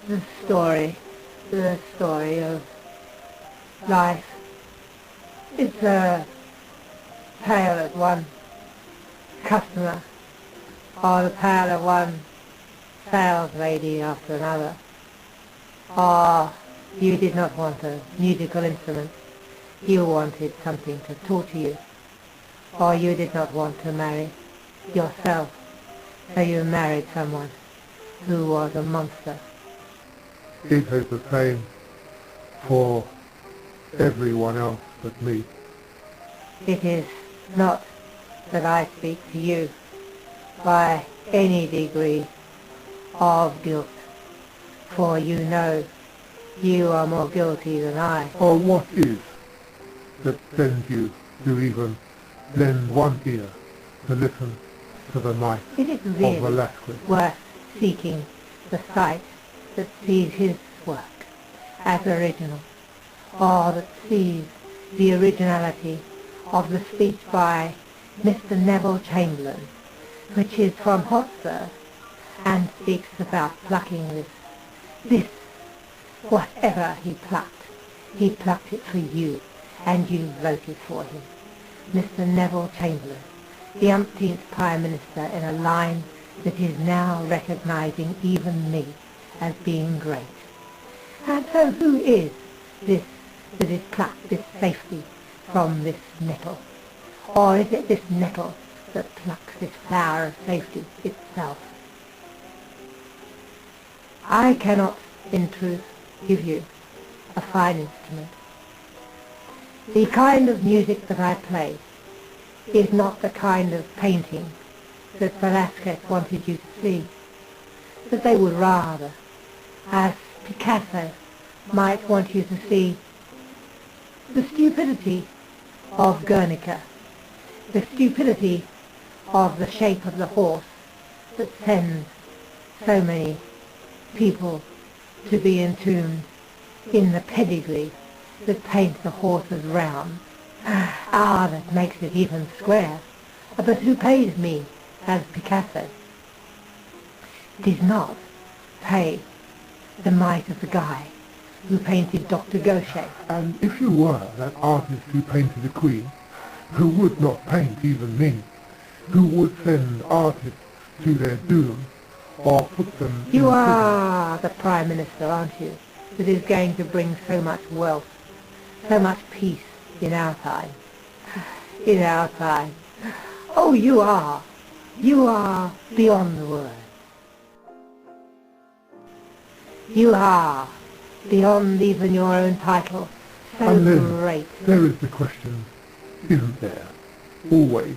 the story of life. It's a tale of one customer, or the tale of one sales lady after another. Or you did not want a musical instrument, you wanted something to torture you. Or you did not want to marry yourself, so you married someone who was a monster. It is the same for everyone else but me. It is not that I speak to you by any degree of guilt, for you know you are more guilty than I. Or what is that sends you to even lend one ear to listen to the night Is it of really Velasquez? worth seeking the sight that sees his work as original, or that sees the originality of the speech by Mr. Neville Chamberlain, which is from Hotspur, and speaks about plucking this, whatever he plucked it for you, and you voted for him. Mr. Neville Chamberlain, the umpteenth Prime Minister in a line that is now recognising even me as being great. And so who is this that is plucked this safety from this nettle? Or is it this nettle that plucks this flower of safety itself? I cannot, in truth, give you a fine instrument. The kind of music that I play is not the kind of painting that Velasquez wanted you to see, that they would rather, as Picasso might want you to see, the stupidity of Guernica, the stupidity of the shape of the horse that sends so many people to be entombed in the pedigree that paints the horses round. That makes it even square. But who pays me as Picasso? Did not pay the might of the guy who painted Dr. Gaucher. And if you were that artist who painted the Queen, who would not paint even me, who would send artists to their doom, or put them You in are the Prime Minister, aren't you, that is going to bring so much wealth, so much peace in our time. In our time. Oh, you are beyond the word. You are beyond even your own title. So And then great. there is the question, isn't there, always,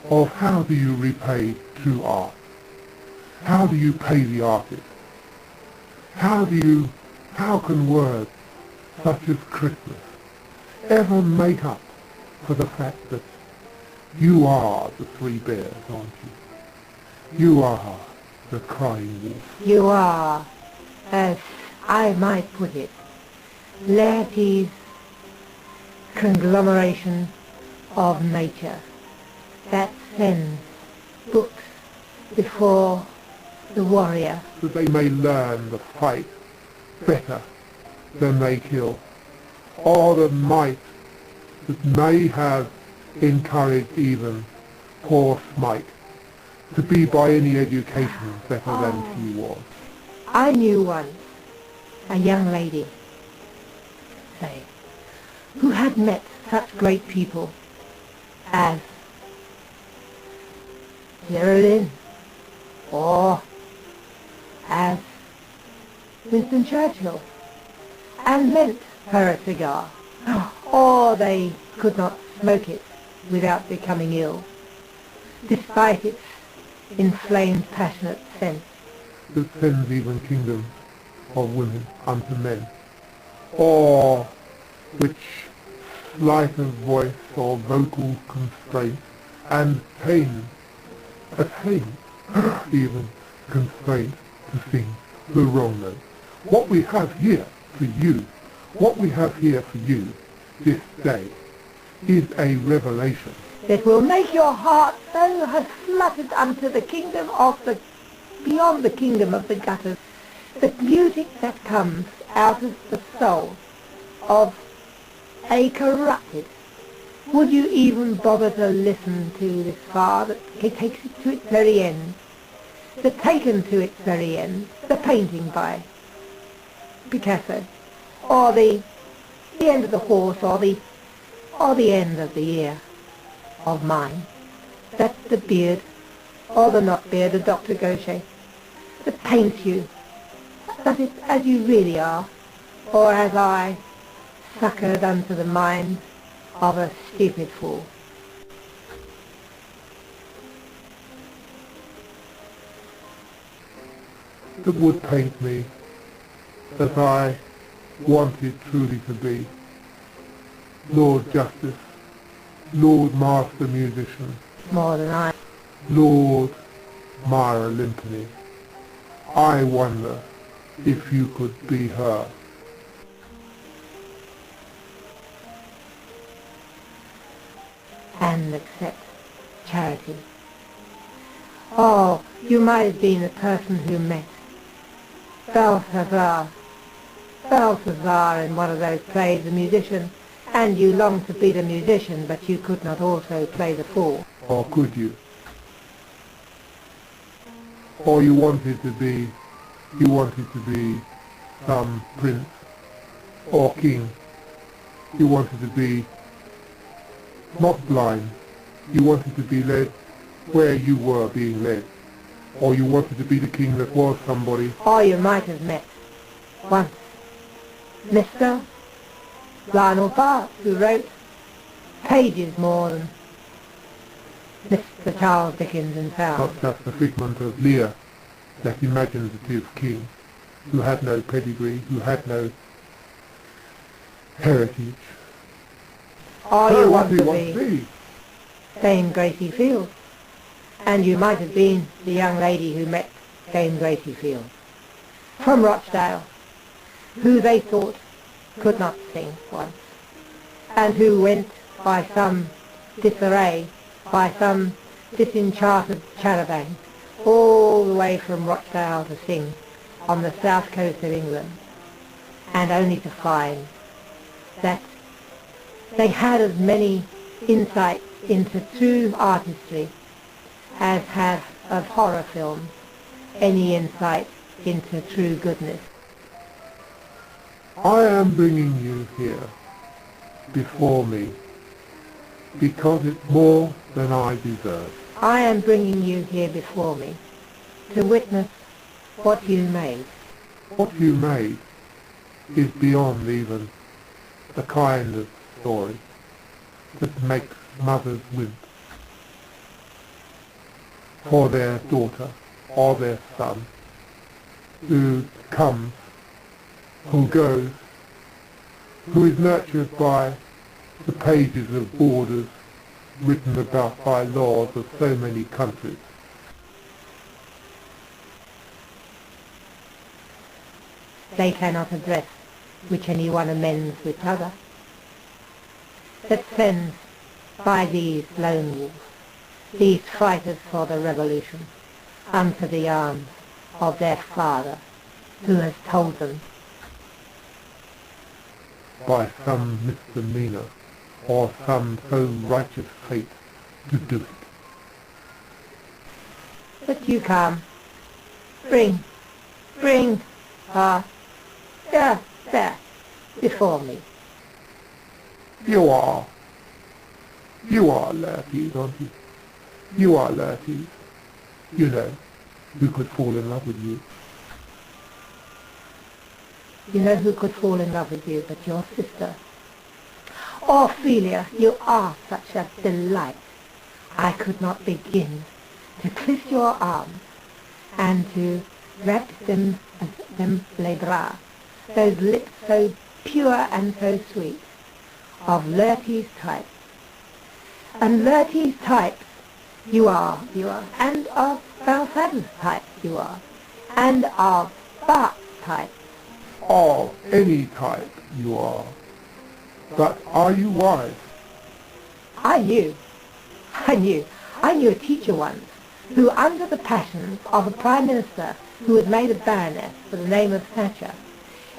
of how do you repay true art? How do you pay the artist? How can words such as Christmas ever make up for the fact that you are the three bears, aren't you? You are the crying wolf. You are, as I might put it, Laertes' conglomeration of nature that sends books before the warrior, that they may learn the fight better than they kill, or the might that may have encouraged even poor Smike to be by any education better than she was. I knew once a young lady, say, who had met such great people as Geraldine, or as Winston Churchill, and lent her a cigar, or they could not smoke it without becoming ill, despite its inflamed, passionate scent. That sends even kingdoms of women unto men, or which slight of voice or vocal constraint and pain, attain even constraint to sing the wrong note. What we have here for you, this day, is a revelation that will make your heart so have fluttered unto the kingdom of the, beyond the kingdom of the gutters, But music that comes out of the soul of a corrupted. Would you even bother to listen to this far, that it takes it to its very end? That taken to its very end, the painting by Picasso, or the end of the horse, or the end of the ear of mine, that the beard, or the not beard of Dr. Gaucher, that paints you, does it as you really are, or as I, suckered unto the mind of a stupid fool? That would paint me as I wanted truly to be. Lord Justice, Lord Master Musician, More than I. Lord Myra Limpany. I wonder if you could be her. And accept charity. Oh, you might have been the person who met Balthazar in one of those plays, the musician, and you longed to be the musician, but you could not also play the fool. Or could you? Or you wanted to be some prince or king. You wanted to be not blind. You wanted to be led where you were being led. Or you wanted to be the king that was somebody. Or you might have met once Mr. Lionel Barks, who wrote pages more than Mr. Charles Dickens himself. Not just a figment of Lear, that imaginative king, who had no pedigree, who had no heritage. Or So you what want do to you want to be be? Dame Gracie Field. And you might have been the young lady who met Dame Gracie Field from Rochdale, who they thought could not sing once, and who went by some disarray, by some disenchanted charabanc, all the way from Rochdale to sing on the south coast of England, and only to find that they had as many insights into true artistry as have of horror films any insight into true goodness. I am bringing you here before me because it's more than I deserve. I am bringing you here before me to witness what you made. What you made is beyond even the kind of story that makes mothers wince for their daughter or their son who comes, who goes, who is nurtured by the pages of borders written about by laws of so many countries. They cannot address which any one amends with other, that sends by these lone wolves, these fighters for the revolution, unto the arms of their father, who has told them by some misdemeanor or some so righteous fate to do it. But you come, bring her, there, before me. You are Lurties, aren't you? You are Lurties. You know, who could fall in love with you. You know who could fall in love with you but your sister? Ophelia, you are such a delight. I could not begin to kiss your arms and to wrap them les bras, those lips so pure and so sweet, of Lurties type. And Lurties type you are, and of Balthazar's type you are, and of Bart's type. Of any type you are. But are you wise? I knew a teacher once who, under the passions of a Prime Minister, who had made a baroness for the name of Thatcher,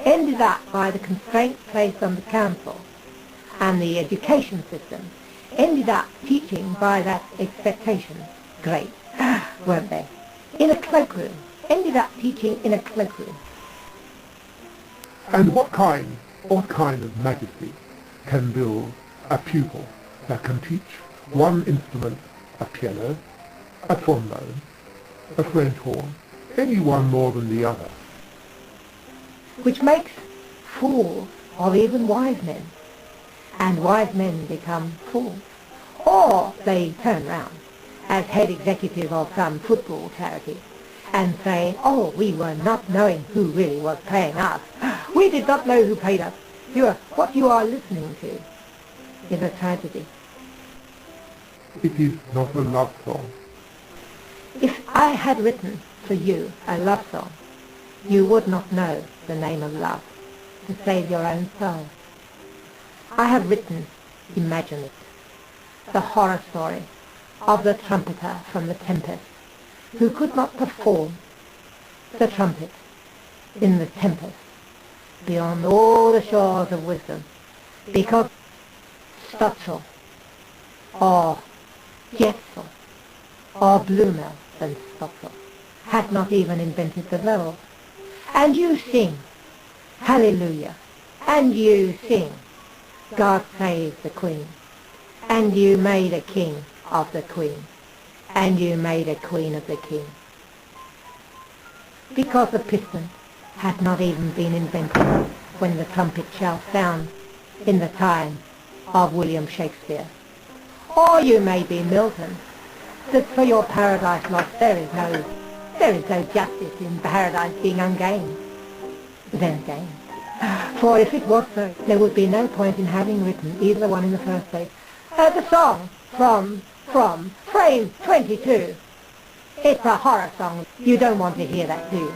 ended up by the constraints placed on the council and the education system, ended up teaching by that expectation. Great, weren't they? In a cloakroom. Ended up teaching in a cloakroom. And what kind of majesty can build a pupil that can teach one instrument, a piano, a trombone, a French horn, any one more than the other? Which makes fools of even wise men, and wise men become fools. Or they turn round as head executive of some football charity and say, oh, we were not knowing who really was paying us. We did not know who paid us. What you are listening to is a tragedy. It is not a love song. If I had written for you a love song, you would not know the name of love to save your own soul. I have written, imagine it, the horror story of the trumpeter from the Tempest, who could not perform the trumpet in the Tempest beyond all the shores of wisdom, because Stutzel, or Jetzel, or Blumel than Stutzel had not even invented the vowel. And you sing, Hallelujah, and you sing, God save the Queen, and you made a king of the Queen, and you made a queen of the king. Because the piston had not even been invented when the trumpet shall sound in the time of William Shakespeare. Or you may be Milton, that for your paradise lost there is no justice in paradise being ungained. Then again, for if it was so, there would be no point in having written either one in the first place. The song from frame 22. It's a horror song. You don't want to hear that, do you?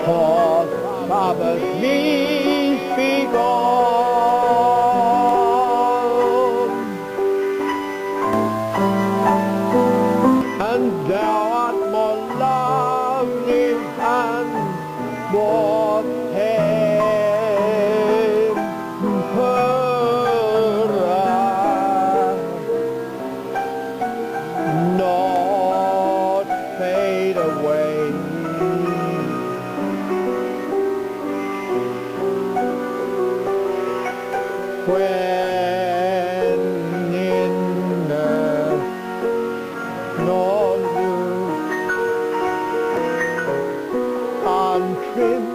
for Sabbath means be gone, and thou art more lovely and more temperate, not fade away. When in the non-loose untrimmed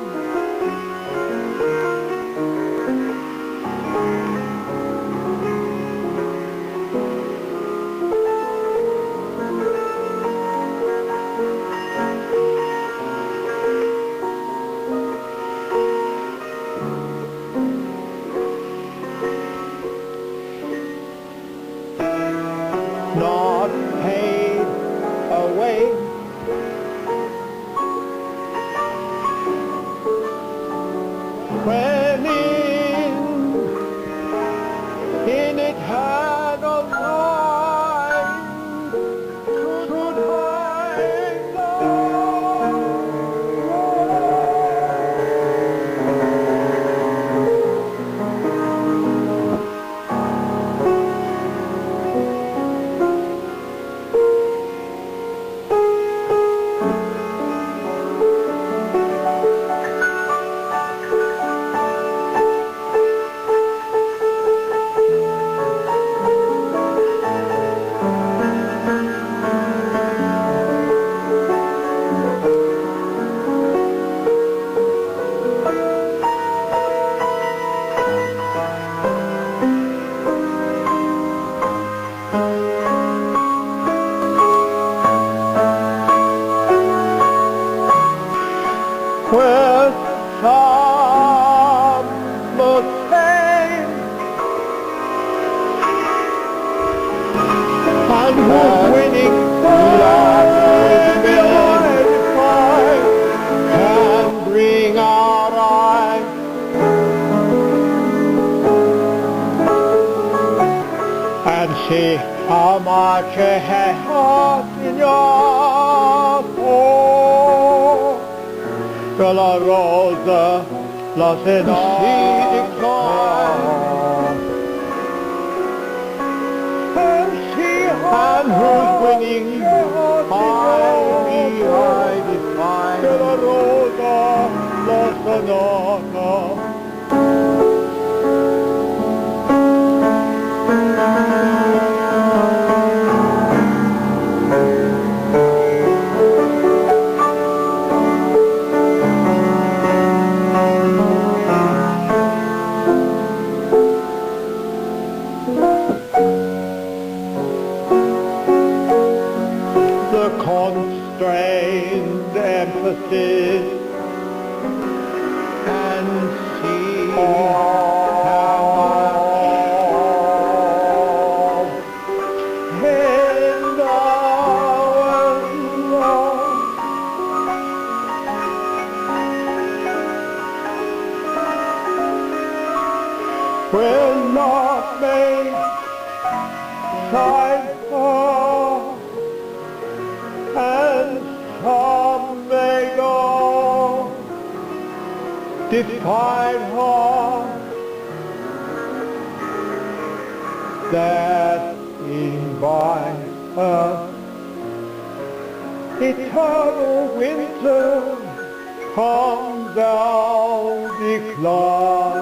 not paid away, when in it had of mine should hide with some mistake, and who's winning love can bring our eyes and see how much it has in your soul. Que la rosa, la decline, and who's winning, I define. Que la rosa, la sonata. The constrained emphasis and see how much in our love will not make time for, and some may go despite her that invites us. Eternal winter comes down decline.